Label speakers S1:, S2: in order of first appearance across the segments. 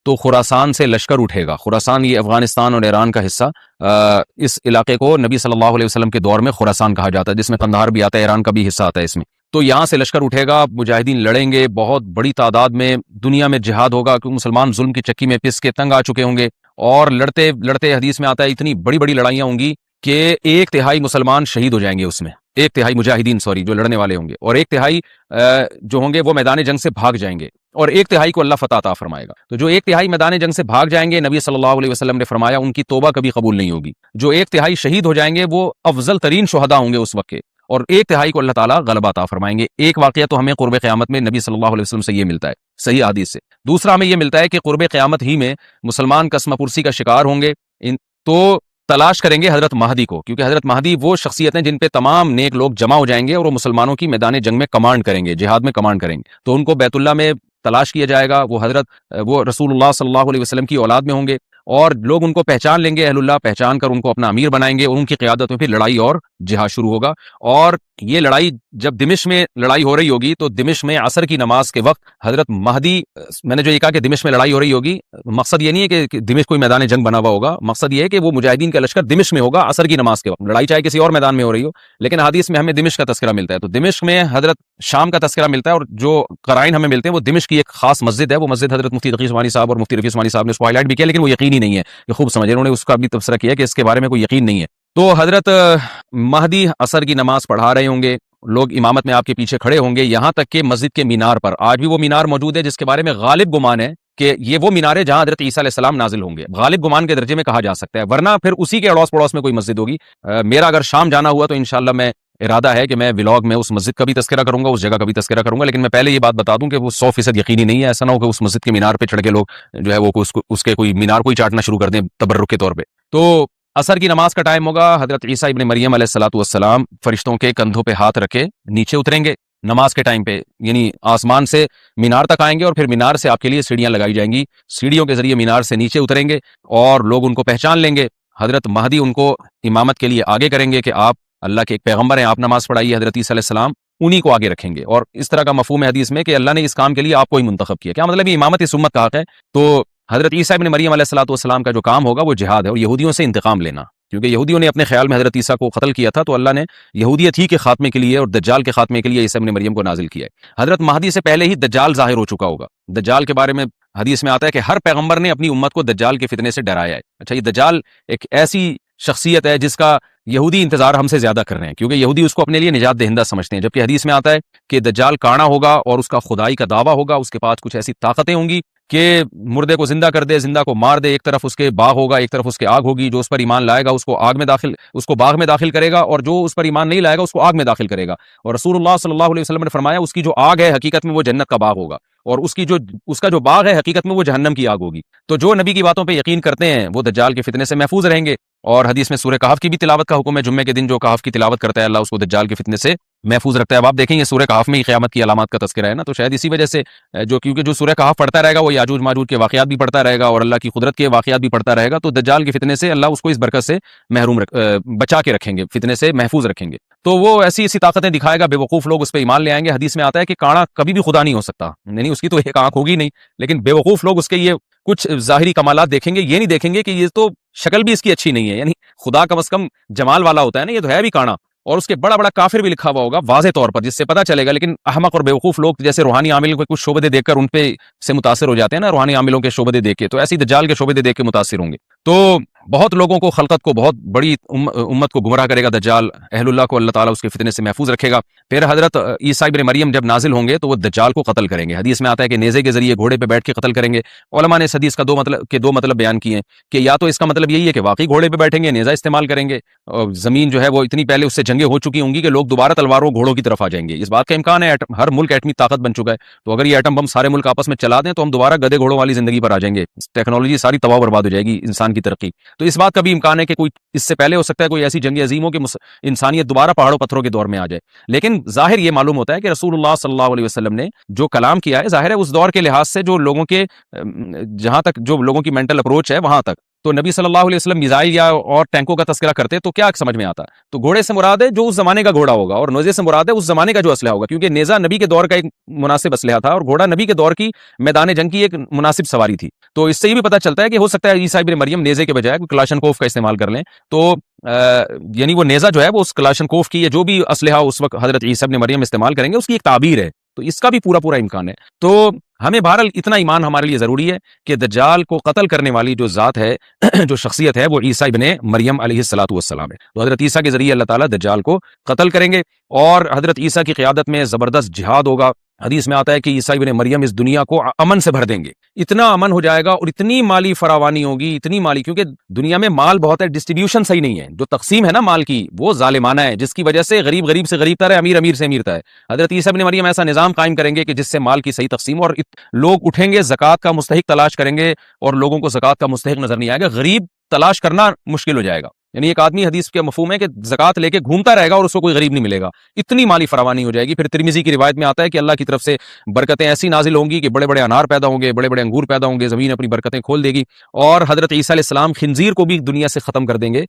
S1: تو خراسان سے لشکر اٹھے گا. خراسان یہ افغانستان اور ایران کا حصہ, اس علاقے کو نبی صلی اللہ علیہ وسلم کے دور میں خراسان کہا جاتا ہے, جس میں قندھار بھی آتا ہے, ایران کا بھی حصہ آتا ہے اس میں. تو یہاں سے لشکر اٹھے گا, مجاہدین لڑیں گے, بہت بڑی تعداد میں دنیا میں جہاد ہوگا, کیونکہ مسلمان ظلم کی چکی میں پس کے تنگ آ چکے ہوں گے, اور لڑتے لڑتے حدیث میں آتا ہے اتنی بڑی بڑی لڑائیاں ہوں گی کہ 1/3 مسلمان شہید ہو جائیں گے اس میں, 1/3 مجاہدین جو لڑنے والے ہوں گے, اور 1/3 جو ہوں گے وہ میدان جنگ سے بھاگ جائیں گے, اور 1/3 کو اللہ فتح عطا فرمائے گا. تو جو 1/3 میدان جنگ سے بھاگ جائیں گے, نبی صلی اللہ علیہ وسلم نے فرمایا ان کی توبہ کبھی قبول نہیں ہوگی. جو 1/3 شہید ہو جائیں گے وہ افضل ترین شہداء ہوں گے اس وقت کے, اور 1/3 کو اللہ تعالیٰ غلبہ عطا فرمائیں گے. ایک واقعہ تو ہمیں قرب قیامت میں نبی صلی اللہ علیہ وسلم سے یہ ملتا ہے, صحیح حدیث سے. دوسرا ہمیں یہ ملتا ہے کہ قرب قیامت ہی میں مسلمان قسمہ پرسی کا شکار ہوں گے, تو تلاش کریں گے حضرت مہدی کو, کیونکہ حضرت مہدی وہ شخصیت ہیں جن پہ تمام نیک لوگ جمع ہو جائیں گے اور وہ مسلمانوں کی میدان جنگ میں کمانڈ کریں گے, جہاد میں کمانڈ کریں گے. تو ان کو بیت اللہ میں تلاش کیا جائے گا. وہ رسول اللہ صلی اللہ علیہ وسلم کی اولاد میں ہوں گے, اور لوگ ان کو پہچان لیں گے, اہل اللہ پہچان کر ان کو اپنا امیر بنائیں گے, اور ان کی قیادت میں پھر لڑائی اور جہاد شروع ہوگا. اور یہ لڑائی جب دمشق میں لڑائی ہو رہی ہوگی تو دمشق میں عصر کی نماز کے وقت حضرت مہدی, میں نے جو یہ کہا کہ دمشق میں لڑائی ہو رہی ہوگی, مقصد یہ نہیں ہے کہ دمشق کوئی میدان جنگ بنا ہوا ہوگا, مقصد یہ ہے کہ وہ مجاہدین کا لشکر دمشق میں ہوگا عصر کی نماز کے وقت. لڑائی چاہے کسی اور میدان میں ہو رہی ہو, لیکن حدیث میں ہمیں دمشق کا تذکرہ ملتا ہے. تو دمشق میں حضرت شام کا تذکرہ ملتا ہے, اور جو قرائن ہمیں ملتے ہیں وہ دمشق کی ایک خاص مسجد ہے. وہ مسجد حضرت مفتی تقی عثمانی صاحب اور مفتی رفیع عثمانی صاحب نے اس کو ہائی لائٹ بھی کیا, لیکن وہ یقینی نہیں ہے, یہ خوب سمجھے, انہوں نے اس کا بھی تبصرہ کیا کہ اس کے بارے میں کوئی یقین نہیں ہے. تو حضرت مہدی عصر کی نماز پڑھا رہے ہوں گے, لوگ امامت میں آپ کے پیچھے کھڑے ہوں گے, یہاں تک کہ مسجد کے مینار پر, آج بھی وہ مینار موجود ہے جس کے بارے میں غالب گمان ہے کہ یہ وہ مینار ہے جہاں حضرت عیسیٰ علیہ السلام نازل ہوں گے, غالب گمان کے درجے میں کہا جا سکتا ہے, ورنہ پھر اسی کے اڑوس پڑوس میں کوئی مسجد ہوگی. میرا اگر شام جانا ہوا تو انشاءاللہ میں ارادہ ہے کہ میں ولاگ میں اس مسجد کا بھی تذکرہ کروں گا, اس جگہ کا بھی تذکرہ کروں گا, لیکن میں پہلے یہ بات بتا دوں کہ وہ 100% یقینی نہیں ہے. ایسا نہ ہو کہ اس مسجد کے مینار پہ چڑھ کے لوگ جو ہے وہ اس کے کوئی مینار کو ہی چاٹنا شروع کر دیں تبرک کے طور پہ. تو عصر کی نماز کا ٹائم ہوگا, حضرت عیسیٰ ابن مریم علیہ الصلوۃ والسلام فرشتوں کے کندھوں پہ ہاتھ رکھے نیچے اتریں گے نماز کے ٹائم پہ, یعنی آسمان سے مینار تک آئیں گے, اور پھر مینار سے آپ کے لیے سیڑھیاں لگائی جائیں گی, سیڑھیوں کے ذریعے مینار سے نیچے اتریں گے, اور لوگ ان کو پہچان لیں گے. حضرت مہدی ان کو امامت کے لیے آگے کریں گے کہ آپ اللہ کے ایک پیغمبر ہیں, آپ نماز پڑھائیے. حضرت عیسیٰ علیہ السلام انہی کو آگے رکھیں گے, اور اس طرح کا مفہوم ہے حدیث میں کہ اللہ نے اس کام کے لیے آپ کو ہی منتخب کیا. کیا مطلب یہ امامت اس امت کا حق ہے. تو حضرت عیسیٰ ابن مریم علیہ الصلوۃ والسلام کا جو کام ہوگا وہ جہاد ہے, اور یہودیوں سے انتقام لینا, کیونکہ یہودیوں نے اپنے خیال میں حضرت عیسیٰ کو قتل کیا تھا, تو اللہ نے یہودیت ہی کے خاتمے کے لیے اور دجال کے خاتمے کے لیے عیسیٰ ابن مریم کو نازل کیا ہے. حضرت مہدی سے پہلے ہی دجال ظاہر ہو چکا ہوگا. دجال کے بارے میں حدیث میں آتا ہے کہ ہر پیغمبر نے اپنی امت کو دجال کے فتنے سے ڈرایا ہے. اچھا, یہ دجال ایک ایسی شخصیت ہے جس کا یہودی انتظار ہم سے زیادہ کر رہے ہیں, کیونکہ یہودی اس کو اپنے لیے نجات دہندہ سمجھتے ہیں, جبکہ حدیث میں آتا ہے کہ دجال کانا ہوگا اور اس کا خدائی کا دعویٰ ہوگا, اس کے پاس کچھ ایسی طاقتیں ہوں گی کہ مردے کو زندہ کر دے, زندہ کو مار دے, ایک طرف اس کے باغ ہوگا, ایک طرف اس کے آگ ہوگی, جو اس پر ایمان لائے گا اس کو باغ میں داخل کرے گا, اور جو اس پر ایمان نہیں لائے گا اس کو آگ میں داخل کرے گا. اور رسول اللہ صلی اللہ علیہ وسلم نے فرمایا اس کی جو آگ ہے حقیقت میں وہ جنت کا باغ ہوگا, اور اس کا جو باغ ہے حقیقت میں وہ جہنم کی آگ ہوگی. تو جو نبی کی باتوں پہ یقین کرتے ہیں وہ دجال کے فتنے سے محفوظ رہیں گے. اور حدیث میں سورہ کہف کی بھی تلاوت کا حکم ہے, جمعے کے دن جو کہف کی تلاوت کرتا ہے اللہ اس کو دجال کے فتنے سے محفوظ رکھتا ہے. اب آپ دیکھیں یہ سورہ کہف میں ہی قیامت کی علامات کا تذکرہ ہے نا, تو شاید اسی وجہ سے کیونکہ جو سورہ کہف پڑھتا رہے گا وہ یاجوج ماجوج کے واقعات بھی پڑھتا رہے گا اور اللہ کی قدرت کے واقعات بھی پڑھتا رہے گا, تو دجال کے فتنے سے اللہ اس کو اس برکت سے بچا کے رکھیں گے, فتنے سے محفوظ رکھیں گے. تو وہ ایسی طاقتیں دکھائے گا, بے وقوف لوگ اس پہ ایمان لے آئیں گے. حدیث میں آتا ہے کہ کانا کبھی بھی خدا نہیں ہو سکتا, نہیں اس کی تو ایک آنکھ ہوگی نہیں, لیکن بے وقوف لوگ اس کے یہ کچھ ظاہری کمالات دیکھیں گے, یہ نہیں دیکھیں گے کہ یہ تو شکل بھی اس کی اچھی نہیں ہے, یعنی خدا کم از کم جمال والا ہوتا ہے نا, یہ تو ہے بھی کانا, اور اس کے بڑا بڑا کافر بھی لکھا ہوا ہوگا واضح طور پر, جس سے پتہ چلے گا. لیکن احمق اور بیوقوف لوگ جیسے روحانی عاملوں کے کچھ شعبے دیکھ کر ان پہ سے متاثر ہو جاتے ہیں نا, روحانی عاملوں کے شعبے دیکھ کے, تو ایسی دجال کے شعبے دیکھ کے متاثر ہوں گے. تو بہت لوگوں کو, خلقت کو, بہت بڑی امت کو گمراہ کرے گا دجال. اہل اللہ کو اللہ تعالیٰ اس کے فتنے سے محفوظ رکھے گا. پھر حضرت عیسیٰ ابن مریم جب نازل ہوں گے تو وہ دجال کو قتل کریں گے. حدیث میں آتا ہے کہ نیزے کے ذریعے گھوڑے پہ بیٹھ کے قتل کریں گے. علماء نے اس حدیث کا دو مطلب بیان کیے ہیں کہ یا تو اس کا مطلب یہی ہے کہ واقعی گھوڑے پہ بیٹھیں گے, نیزہ استعمال کریں گے, اور زمین جو ہے وہ اتنی پہلے اس سے جنگیں ہو چکی ہوں گی کہ لوگ دوبارہ تلواروں گھوڑوں کی طرف آ جائیں گے. اس بات کا امکان ہے, ہر ملک ایٹمی طاقت بن چکا ہے, تو اگر یہ ایٹم بم سارے ملک آپس میں چلا دیں تو ہم دوبارہ گدے گھوڑوں والی زندگی پر آ جائیں گے, ٹیکنالوجی ساری تباہ برباد ہو جائے گی, انسان کی ترقی. تو اس بات کا بھی امکان ہے کہ کوئی اس سے پہلے ہو سکتا ہے کوئی ایسی جنگ عظیم ہو کہ انسانیت دوبارہ پہاڑوں پتھروں کے دور میں آ جائے. لیکن ظاہر یہ معلوم ہوتا ہے کہ رسول اللہ صلی اللہ علیہ وسلم نے جو کلام کیا ہے, ظاہر ہے اس دور کے لحاظ سے جو لوگوں کے جہاں تک جو لوگوں کی مینٹل اپروچ ہے وہاں تک تو نبی صلی اللہ علیہ وسلم میزائل یا اور ٹینکوں کا تذکرہ کرتے تو کیا سمجھ میں آتا؟ تو گھوڑے سے مراد ہے جو اس زمانے کا گھوڑا ہوگا، اور نیزے سے مراد ہے اس زمانے کا جو اسلحہ ہوگا، کیونکہ نیزا نبی کے دور کا ایک مناسب اسلحہ تھا اور گھوڑا نبی کے دور کی میدان جنگ کی ایک مناسب سواری تھی۔ تو اس سے یہ بھی پتہ چلتا ہے کہ ہو سکتا ہے عیسیٰ ابن مریم نیزے کے بجائے کلاشنکوف کا استعمال کر لیں، تو یعنی وہ نیزا جو ہے وہ اس کلاشنکوف کی یا جو بھی اسلحہ اس وقت حضرت عیسیٰ ابن مریم استعمال کریں گے اس کی ایک تعبیر ہے، تو اس کا بھی پورا امکان ہے۔ تو ہمیں بہرحال اتنا ایمان ہمارے لیے ضروری ہے کہ دجال کو قتل کرنے والی جو ذات ہے جو شخصیت ہے وہ عیسیٰ ابن مریم علیہ الصلوۃ والسلام ہے۔ تو حضرت عیسیٰ کے ذریعے اللہ تعالیٰ دجال کو قتل کریں گے، اور حضرت عیسیٰ کی قیادت میں زبردست جہاد ہوگا۔ حدیث میں آتا ہے کہ عیسیٰ ابن مریم اس دنیا کو امن سے بھر دیں گے، اتنا امن ہو جائے گا اور اتنی مالی فراوانی ہوگی، اتنی مالی، کیونکہ دنیا میں مال بہت ہے، ڈسٹریبیوشن صحیح نہیں ہے، جو تقسیم ہے نا مال کی وہ ظالمانہ ہے، جس کی وجہ سے غریب سے غریب تر ہے، امیر سے امیر تر ہے۔ حضرت عیسیٰ ابن مریم ایسا نظام قائم کریں گے کہ جس سے مال کی صحیح تقسیم، اور لوگ اٹھیں گے زکوٰۃ کا مستحق تلاش کریں گے اور لوگوں کو زکوٰۃ کا مستحق نظر نہیں آئے گا، غریب تلاش کرنا مشکل ہو جائے گا۔ یعنی ایک آدمی، حدیث کے مفہوم ہے کہ زکوٰۃ لے کے گھومتا رہے گا اور اس کو کوئی غریب نہیں ملے گا، اتنی مالی فراوانی ہو جائے گی۔ پھر ترمذی کی روایت میں آتا ہے کہ اللہ کی طرف سے برکتیں ایسی نازل ہوں گی کہ بڑے بڑے انار پیدا ہوں گے، بڑے بڑے انگور پیدا ہوں گے، زمین اپنی برکتیں کھول دے گی، اور حضرت عیسیٰ علیہ السلام خنزیر کو بھی دنیا سے ختم کر دیں گے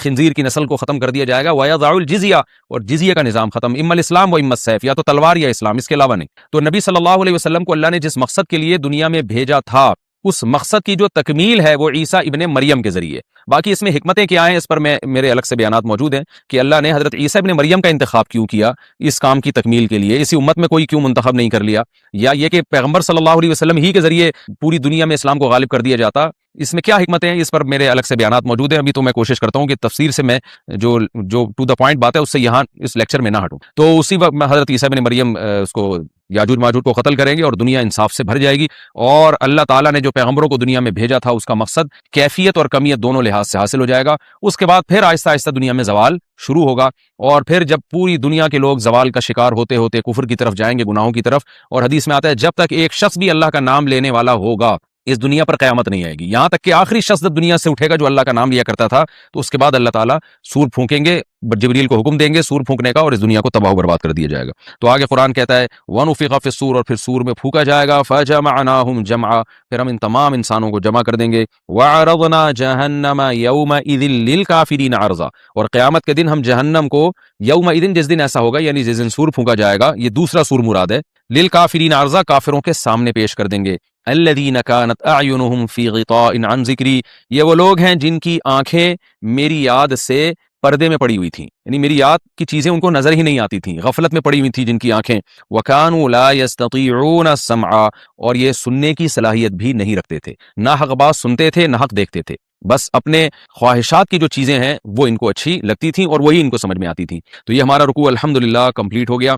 S1: خنزیر کی نسل کو ختم کر دیا جائے گا، وَيَضَعُ الْجِزْيَةَ، اور جزیہ کا نظام ختم، اما الاسلام و اما السیف، یا تو تلوار یا اسلام، اس کے علاوہ نہیں۔ تو نبی صلی اللہ علیہ وسلم کو اللہ نے جس مقصد کے لیے دنیا میں بھیجا تھا اس مقصد کی جو تکمیل ہے وہ عیسیٰ ابن مریم کے ذریعے۔ باقی اس میں حکمتیں کیا ہیں اس پر میرے الگ سے بیانات موجود ہیں کہ اللہ نے حضرت عیسیٰ ابن مریم کا انتخاب کیوں کیا اس کام کی تکمیل کے لیے، اسی امت میں کوئی کیوں منتخب نہیں کر لیا، یا یہ کہ پیغمبر صلی اللہ علیہ وسلم ہی کے ذریعے پوری دنیا میں اسلام کو غالب کر دیا جاتا، اس میں کیا حکمتیں ہیں، اس پر میرے الگ سے بیانات موجود ہیں۔ ابھی تو میں کوشش کرتا ہوں کہ تفسیر سے میں جو ٹو دا پوائنٹ بات ہے اس سے یہاں اس لیکچر میں نہ ہٹوں۔ تو اسی وقت میں حضرت عیسیٰ ابن مریم اس کو یاجوج ماجوج کو قتل کریں گے اور دنیا انصاف سے بھر جائے گی، اور اللہ تعالیٰ نے جو پیغمبروں کو دنیا میں بھیجا تھا اس کا مقصد کیفیت اور کمیت دونوں لحاظ سے حاصل ہو جائے گا۔ اس کے بعد پھر آہستہ آہستہ دنیا میں زوال شروع ہوگا، اور پھر جب پوری دنیا کے لوگ زوال کا شکار ہوتے ہوتے کفر کی طرف جائیں گے، گناہوں کی طرف، اور حدیث میں آتا ہے جب تک ایک شخص بھی اللہ کا نام لینے والا ہوگا اس دنیا پر قیامت نہیں آئے گی، یہاں تک کہ آخری شخص جب دنیا سے اٹھے گا جو اللہ کا نام لیا کرتا تھا، تو اس کے بعد اللہ تعالیٰ سور پھونکیں گے، جبریل کو حکم دیں گے سور پھونکنے کا، اور اس دنیا کو تباہ و برباد کر دیا جائے گا۔ تو آگے قرآن کہتا ہے وَنُفِخَ فِي الصُّورِ، اور پھر سور میں پھونکا جائے گا، فَجَمَعْنَاهُمْ جَمْعًا، پھر ہم ان تمام انسانوں کو جمع کر دیں گے، وَعَرَضْنَا جَهَنَّمَ يَوْمَئِذٍ لِّلْكَافِرِينَ عَرْضًا، اور قیامت کے دن ہم جہنم کو یومئذ، جس دن ایسا ہوگا یعنی جس دن سور پھونکا جائے گا، یہ دوسرا سور مراد ہے، لِّلْكَافِرِينَ عَرْضًا، کافروں کے سامنے پیش کر دیں گے۔ الذین کانت اعینہم فی غطاء عن ذکری، یہ وہ لوگ ہیں جن کی آنکھیں میری یاد سے پردے میں پڑی ہوئی تھیں، یعنی میری یاد کی چیزیں ان کو نظر ہی نہیں آتی تھیں، غفلت میں پڑی ہوئی تھی جن کی آنکھیں، وَكَانُوا لَا يَسْتَطِيعُونَ السَّمْعَ، اور یہ سننے کی صلاحیت بھی نہیں رکھتے تھے، نہ حق بات سنتے تھے نہ حق دیکھتے تھے، بس اپنے خواہشات کی جو چیزیں ہیں وہ ان کو اچھی لگتی تھیں اور وہی ان کو سمجھ میں آتی تھیں۔ تو یہ ہمارا رکوع الحمدللہ کمپلیٹ ہو گیا۔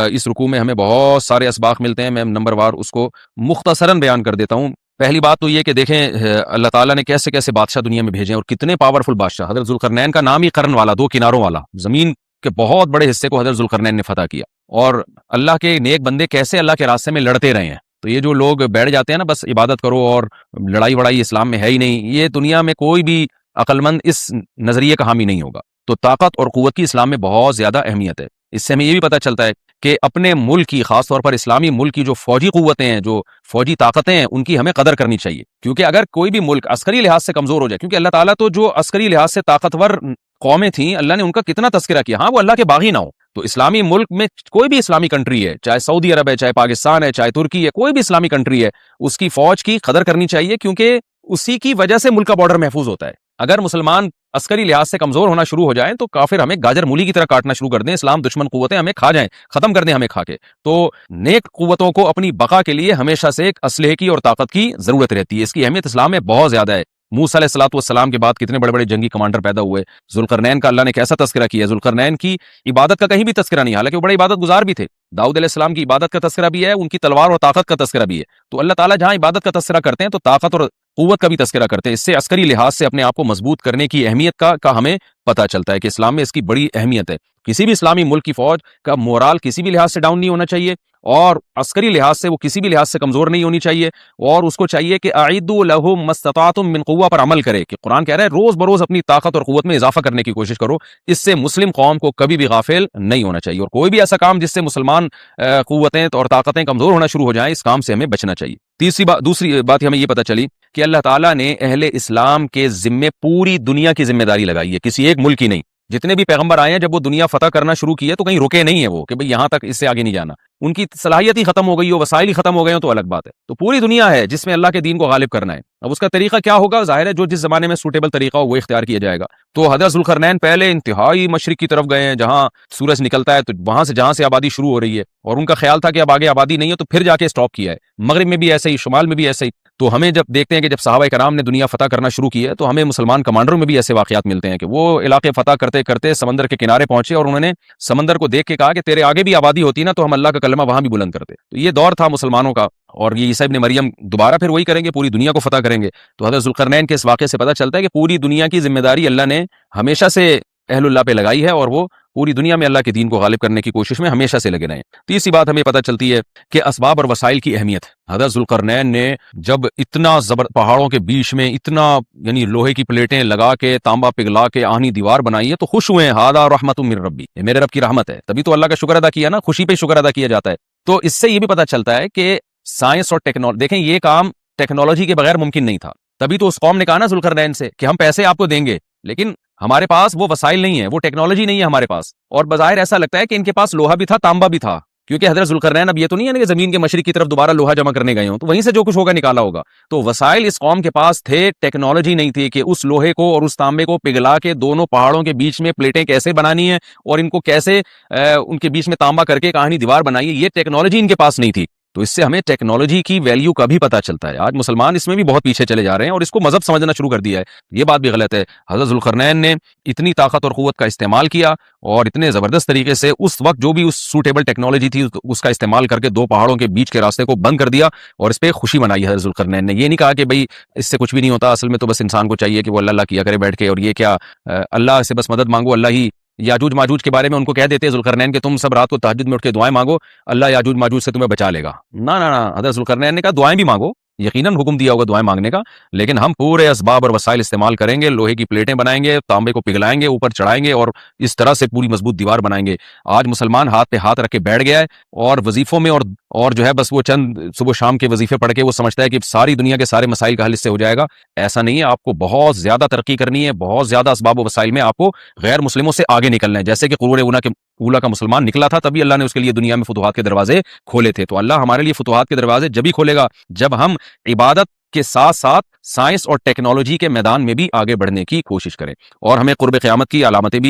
S1: اس رکوع میں ہمیں بہت سارے اسباق ملتے ہیں، میں نمبر وار اس کو مختصراً بیان کر دیتا ہوں۔ پہلی بات تو یہ کہ دیکھیں اللہ تعالیٰ نے کیسے کیسے بادشاہ دنیا میں بھیجے ہیں اور کتنے پاورفل بادشاہ۔ حضرت ذوالقرنین کا نام ہی قرن والا، دو کناروں والا، زمین کے بہت بڑے حصے کو حضرت ذوالقرنین نے فتح کیا، اور اللہ کے نیک بندے کیسے اللہ کے راستے میں لڑتے رہے ہیں۔ تو یہ جو لوگ بیٹھ جاتے ہیں نا بس عبادت کرو اور لڑائی وڑائی اسلام میں ہے ہی نہیں، یہ دنیا میں کوئی بھی عقل مند اس نظریے کا حامی نہیں ہوگا۔ تو طاقت اور قوت کی اسلام میں بہت زیادہ اہمیت ہے۔ اس سے ہمیں یہ بھی پتہ چلتا ہے کہ اپنے ملک کی، خاص طور پر اسلامی ملک کی جو فوجی قوتیں ہیں، جو فوجی طاقتیں ہیں، ان کی ہمیں قدر کرنی چاہیے، کیونکہ اگر کوئی بھی ملک عسکری لحاظ سے کمزور ہو جائے، کیونکہ اللہ تعالیٰ تو جو عسکری لحاظ سے طاقتور قومیں تھیں اللہ نے ان کا کتنا تذکرہ کیا، ہاں وہ اللہ کے باغی نہ ہو۔ تو اسلامی ملک میں کوئی بھی اسلامی کنٹری ہے، چاہے سعودی عرب ہے، چاہے پاکستان ہے، چاہے ترکی ہے، کوئی بھی اسلامی کنٹری ہے، اس کی فوج کی قدر کرنی چاہیے، کیونکہ اسی کی وجہ سے ملک کا بارڈر محفوظ ہوتا ہے۔ اگر مسلمان عسکری لحاظ سے کمزور ہونا شروع ہو جائیں تو کافر ہمیں گاجر مولی کی طرح کاٹنا شروع کر دیں، اسلام دشمن قوتیں ہمیں کھا جائیں، ختم کر دیں ہمیں کھا کے۔ تو نیک قوتوں کو اپنی بقا کے لیے ہمیشہ سے ایک اسلحے کی اور طاقت کی ضرورت رہتی ہے، اس کی اہمیت اسلام میں بہت زیادہ ہے۔ موسیٰ علیہ الصلوۃ والسلام کے بعد کتنے بڑے بڑے جنگی کمانڈر پیدا ہوئے، ذوالقرنین کا اللہ نے کیسا تذکرہ کیا، ذوالقرنین کی عبادت کا کہیں بھی تذکرہ نہیں، حالانکہ وہ بڑے عبادت گزار بھی تھے۔ داؤد علیہ السلام کی عبادت کا تذکرہ بھی ہے، ان کی تلوار اور طاقت کا تذکرہ بھی ہے۔ تو اللہ تعالیٰ جہاں عبادت کا تذکرہ کرتے ہیں تو طاقت اور قوت کا بھی تذکرہ کرتے ہیں، اس سے عسکری لحاظ سے اپنے آپ کو مضبوط کرنے کی اہمیت کا ہمیں پتہ چلتا ہے کہ اسلام میں اس کی بڑی اہمیت ہے۔ کسی بھی اسلامی ملک کی فوج کا مورال کسی بھی لحاظ سے ڈاؤن نہیں ہونا چاہیے، اور عسکری لحاظ سے وہ کسی بھی لحاظ سے کمزور نہیں ہونی چاہیے، اور اس کو چاہیے کہ اعدوا لهم ما استطعتم من قوہ پر عمل کرے، کہ قرآن کہہ رہا ہے روز بروز اپنی طاقت اور قوت میں اضافہ کرنے کی کوشش کرو۔ اس سے مسلم قوم کو کبھی بھی غافل نہیں ہونا چاہیے، اور کوئی بھی ایسا کام جس سے مسلمان قوتیں اور طاقتیں کمزور ہونا شروع ہو جائیں، اس کام سے ہمیں بچنا چاہیے۔ دوسری بات ہمیں یہ پتہ چلی کہ اللہ تعالیٰ نے اہل اسلام کے ذمے پوری دنیا کی ذمہ داری لگائی ہے، کسی ایک ملک کی نہیں۔ جتنے بھی پیغمبر آئے ہیں جب وہ دنیا فتح کرنا شروع کی ہے تو کہیں رکے نہیں ہیں وہ کہ بھئی یہاں تک، اس سے آگے نہیں جانا۔ ان کی صلاحیت ہی ختم ہو گئی ہو، وسائل ہی ختم ہو گئے ہوں تو الگ بات ہے۔ تو پوری دنیا ہے جس میں اللہ کے دین کو غالب کرنا ہے۔ اب اس کا طریقہ کیا ہوگا؟ ظاہر ہے جو جس زمانے میں سوٹیبل طریقہ ہو وہ اختیار کیا جائے گا۔ تو حضرت ذوالقرنین پہلے انتہائی مشرق کی طرف گئے ہیں جہاں سورج نکلتا ہے، تو وہاں سے جہاں سے آبادی شروع ہو رہی ہے، اور ان کا خیال تھا کہ اب آگے آبادی نہیں ہے تو پھر جا کے اسٹاپ کیا ہے۔ مغرب میں بھی ایسے ہی، شمال میں بھی ایسے ہی۔ تو ہمیں جب دیکھتے ہیں کہ جب صحابہ کرام نے دنیا فتح کرنا شروع کی ہے تو ہمیں مسلمان کمانڈروں میں بھی ایسے واقعات ملتے ہیں کہ وہ علاقے فتح کرتے کرتے سمندر کے کنارے پہنچے اور انہوں نے سمندر کو دیکھ کے کہا کہ تیرے آگے بھی آبادی ہوتی نا تو ہم اللہ کا کلمہ وہاں بھی بلند کرتے۔ تو یہ دور تھا مسلمانوں کا، اور یہ عیسیٰ ابن مریم دوبارہ پھر وہی کریں گے، پوری دنیا کو فتح کریں گے۔ تو حضرت ذوالقرنین کے اس واقعے سے پتہ چلتا ہے کہ پوری دنیا کی ذمہ داری اللہ نے ہمیشہ سے اہل اللہ پہ لگائی ہے، اور وہ پوری دنیا میں اللہ کے دین کو غالب کرنے کی کوشش میں ہمیشہ سے لگے رہے ہیں۔ تیسری بات ہمیں پتہ چلتی ہے کہ اسباب اور وسائل کی اہمیت۔ حضرت ذوالقرنین نے جب اتنا پہاڑوں کے بیچ میں اتنا یعنی لوہے کی پلیٹیں لگا کے، تانبا پگھلا کے آہنی دیوار بنائی ہے تو خوش ہوئے ہیں، ھذا رحمت من ربی، یہ میرے رب کی رحمت ہے۔ تبھی تو اللہ کا شکر ادا کیا نا، خوشی پہ شکر ادا کیا جاتا ہے۔ تو اس سے یہ بھی پتہ چلتا ہے کہ سائنس اور ٹیکنالوجی، دیکھیں یہ کام ٹیکنالوجی کے بغیر ممکن نہیں تھا۔ تبھی تو اس قوم نے کہا نا ذوالقرنین سے کہ ہم پیسے آپ کو دیں گے، لیکن ہمارے پاس وہ وسائل نہیں ہے، وہ ٹیکنالوجی نہیں ہے ہمارے پاس۔ اور بظاہر ایسا لگتا ہے کہ ان کے پاس لوہا بھی تھا، تانبا بھی تھا، کیونکہ حضرت ذوالقرنین اب یہ تو نہیں ہے نا کہ زمین کے مشرق کی طرف دوبارہ لوہا جمع کرنے گئے ہوں، تو وہیں سے جو کچھ ہوگا نکالا ہوگا۔ تو وسائل اس قوم کے پاس تھے، ٹیکنالوجی نہیں تھی کہ اس لوہے کو اور اس تانبے کو پگھلا کے دونوں پہاڑوں کے بیچ میں پلیٹیں کیسے بنانی ہیں اور ان کو کیسے ان کے بیچ میں تانبا کر کے کہانی دیوار بنائی ہے، یہ ٹیکنالوجی ان کے پاس نہیں تھی۔ تو اس سے ہمیں ٹیکنالوجی کی ویلیو کا بھی پتہ چلتا ہے۔ آج مسلمان اس میں بھی بہت پیچھے چلے جا رہے ہیں اور اس کو مذہب سمجھنا شروع کر دیا ہے، یہ بات بھی غلط ہے۔ حضرت ذوالقرنین نے اتنی طاقت اور قوت کا استعمال کیا اور اتنے زبردست طریقے سے اس وقت جو بھی اس سوٹیبل ٹیکنالوجی تھی اس کا استعمال کر کے دو پہاڑوں کے بیچ کے راستے کو بند کر دیا، اور اس پہ خوشی منائی حضرت ذوالقرنین نے۔ یہ نہیں کہا کہ بھئی اس سے کچھ بھی نہیں ہوتا، اصل میں تو بس انسان کو چاہیے کہ وہ اللہ اللہ کیا کرے بیٹھ کے، اور یہ کیا اللہ سے بس مدد مانگو، اللہ ہی۔ یاجوج ماجوج کے بارے میں ان کو کہہ دیتے ذوالقرنین کہ تم سب رات کو تہجد میں اٹھ کے دعائیں مانگو، اللہ یاجوج ماجوج سے تمہیں بچا لے گا۔ نہ نہ نہ، حضرت ذوالقرنین نے کہا دعائیں بھی مانگو، یقیناً حکم دیا ہوگا دعائیں مانگنے کا، لیکن ہم پورے اسباب اور وسائل استعمال کریں گے، لوہے کی پلیٹیں بنائیں گے، تانبے کو پگھلائیں گے، اوپر چڑھائیں گے اور اس طرح سے پوری مضبوط دیوار بنائیں گے۔ آج مسلمان ہاتھ پہ ہاتھ رکھ کے بیٹھ گیا ہے اور وظیفوں میں اور جو ہے بس وہ چند صبح شام کے وظیفے پڑھ کے وہ سمجھتا ہے کہ ساری دنیا کے سارے مسائل کا حل اس سے ہو جائے گا۔ ایسا نہیں ہے، آپ کو بہت زیادہ ترقی کرنی ہے، بہت زیادہ اسباب و وسائل میں آپ کو غیر مسلموں سے آگے نکلنا ہے، جیسے کہ قرون اولیٰ کا مسلمان نکلا تھا، تبھی اللہ نے اس کے لیے دنیا میں فتوحات کے دروازے کھولے تھے۔ تو اللہ ہمارے لیے فتوحات کے دروازے جب ہی کھولے گا جب ہم عبادت کے ساتھ ساتھ سائنس اور ٹیکنالوجی کے میدان میں بھی آگے بڑھنے کی کوشش کریں، اور ہمیں قرب قیامت کی علامتیں بھی